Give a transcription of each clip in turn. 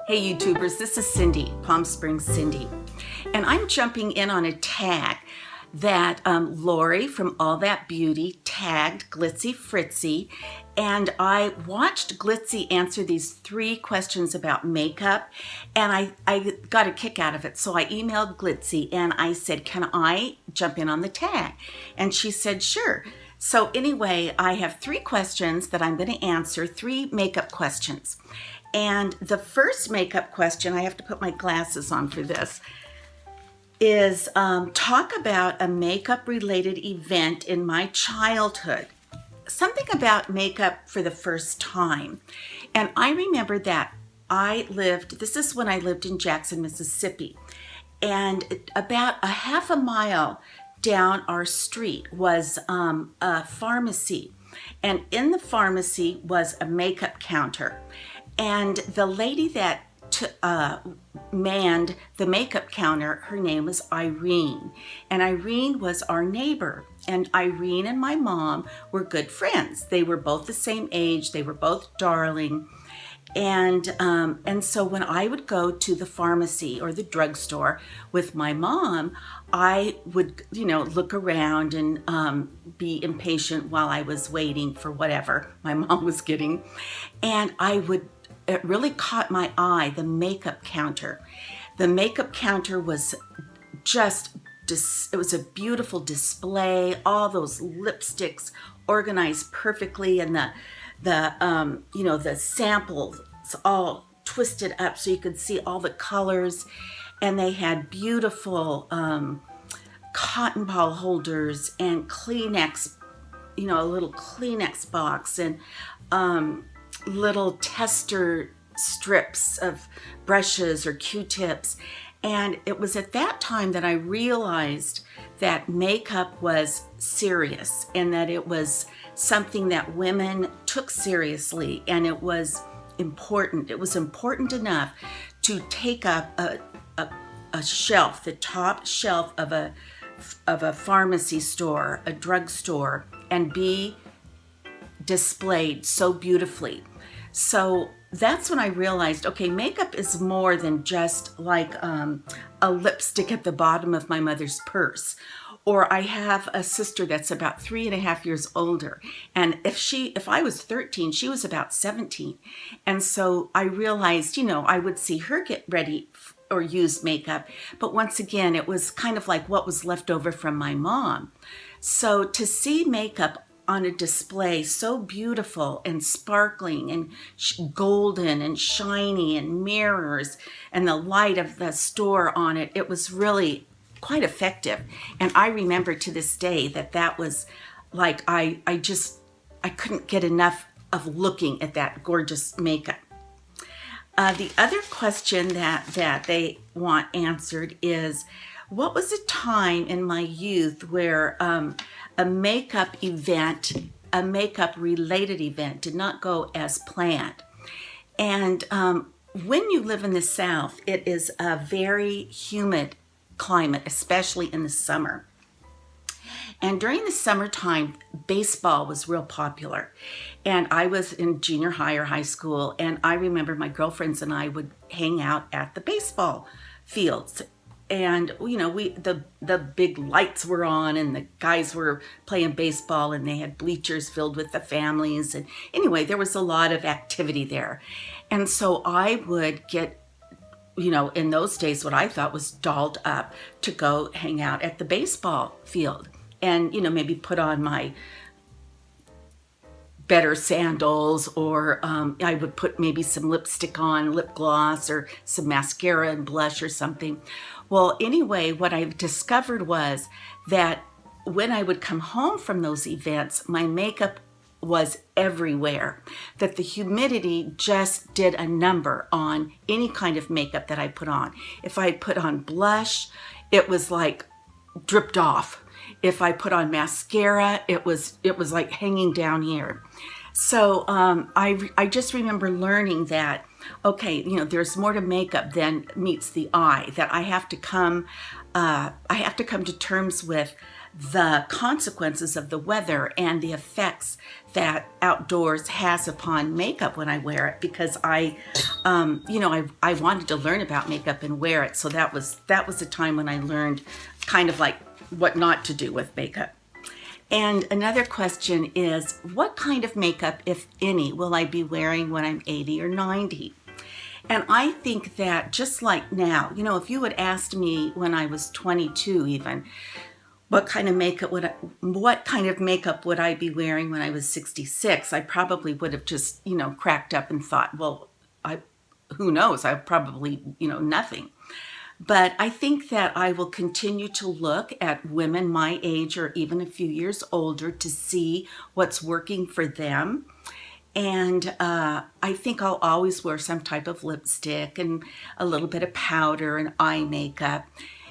Hey YouTubers, this is Cindy, Palm Springs Cindy, and I'm jumping in on a tag that Lori from All That Beauty tagged Glitzy Fritzy, and I watched Glitzy answer these 3 questions about makeup, and I got a kick out of it. So I emailed Glitzy and I said, can I jump in on the tag? And she said, sure. So anyway, I have 3 questions that I'm going to answer, 3 makeup questions. And the first makeup question, I have to put my glasses on for this, is talk about a makeup related event in my childhood. Something about makeup for the first time. And I remember that this is when I lived in Jackson, Mississippi. And about a half a mile down our street was a pharmacy. And in the pharmacy was a makeup counter. And the lady that manned the makeup counter, her name was Irene. And Irene was our neighbor. And Irene and my mom were good friends. They were both the same age. They were both darling. And so when I would go to the pharmacy or the drugstore with my mom, I would, look around and be impatient while I was waiting for whatever my mom was getting. And it really caught my eye, the makeup counter. The makeup counter was it was a beautiful display, all those lipsticks organized perfectly, and the samples all twisted up so you could see all the colors. And they had beautiful cotton ball holders and Kleenex, a little Kleenex box, and little tester strips of brushes or Q-tips. And it was at that time that I realized that makeup was serious and that it was something that women took seriously, and it was important. It was important enough to take up a shelf, the top shelf of a pharmacy store, a drugstore, and be displayed so beautifully. So that's when I realized, okay, makeup is more than just like a lipstick at the bottom of my mother's purse. Or I have a sister that's about 3.5 years older. And if I was 13, she was about 17. And so I realized, I would see her get ready or use makeup. But once again, it was kind of like what was left over from my mom. So to see makeup on a display so beautiful and sparkling and golden and shiny and mirrors and the light of the store on it, it was really quite effective. And I remember to this day that was like, I couldn't get enough of looking at that gorgeous makeup. The other question that they want answered is, what was a time in my youth where a makeup related event did not go as planned? And when you live in the South, it is a very humid climate, especially in the summer. And during the summertime, baseball was real popular. And I was in junior high or high school, and I remember my girlfriends and I would hang out at the baseball fields. And the big lights were on, and the guys were playing baseball, and they had bleachers filled with the families. And anyway, there was a lot of activity there. And so I would get, in those days, what I thought was dolled up to go hang out at the baseball field, and maybe put on my better sandals, or I would put maybe some lipstick on, lip gloss, or some mascara and blush or something. Well, anyway, what I discovered was that when I would come home from those events, my makeup was everywhere, that the humidity just did a number on any kind of makeup that I put on. If I put on blush, it was like dripped off. If I put on mascara, it was like hanging down here. So I just remember learning that, okay, there's more to makeup than meets the eye, that I have to come to terms with the consequences of the weather and the effects that outdoors has upon makeup when I wear it, because I wanted to learn about makeup and wear it. So that was a time when I learned kind of like what not to do with makeup. And another question is, what kind of makeup, if any, will I be wearing when I'm 80 or 90? And I think that just like now, if you had asked me when I was 22 even, what kind of makeup would I be wearing when I was 66? I probably would have just, cracked up and thought, well, who knows? I probably, nothing. But I think that I will continue to look at women my age or even a few years older to see what's working for them. And I think I'll always wear some type of lipstick and a little bit of powder and eye makeup.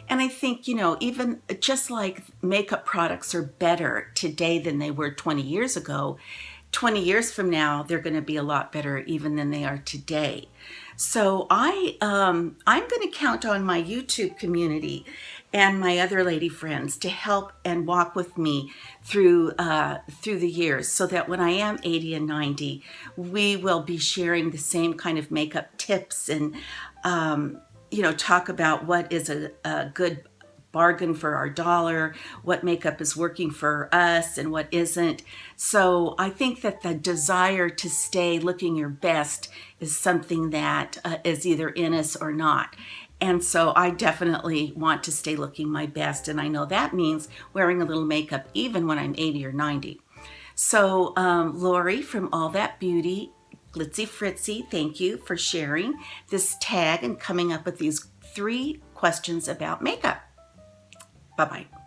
And I think, even just like makeup products are better today than they were 20 years ago, 20 years from now, they're going to be a lot better even than they are today. So I'm going to count on my YouTube community and my other lady friends to help and walk with me through the years, so that when I am 80 and 90, we will be sharing the same kind of makeup tips and talk about what is a good bargain for our dollar, what makeup is working for us and what isn't. So I think that the desire to stay looking your best is something that is either in us or not. And so I definitely want to stay looking my best. And I know that means wearing a little makeup even when I'm 80 or 90. So Lori from All That Beauty, Glitzy Fritzy, thank you for sharing this tag and coming up with these 3 questions about makeup. Bye-bye.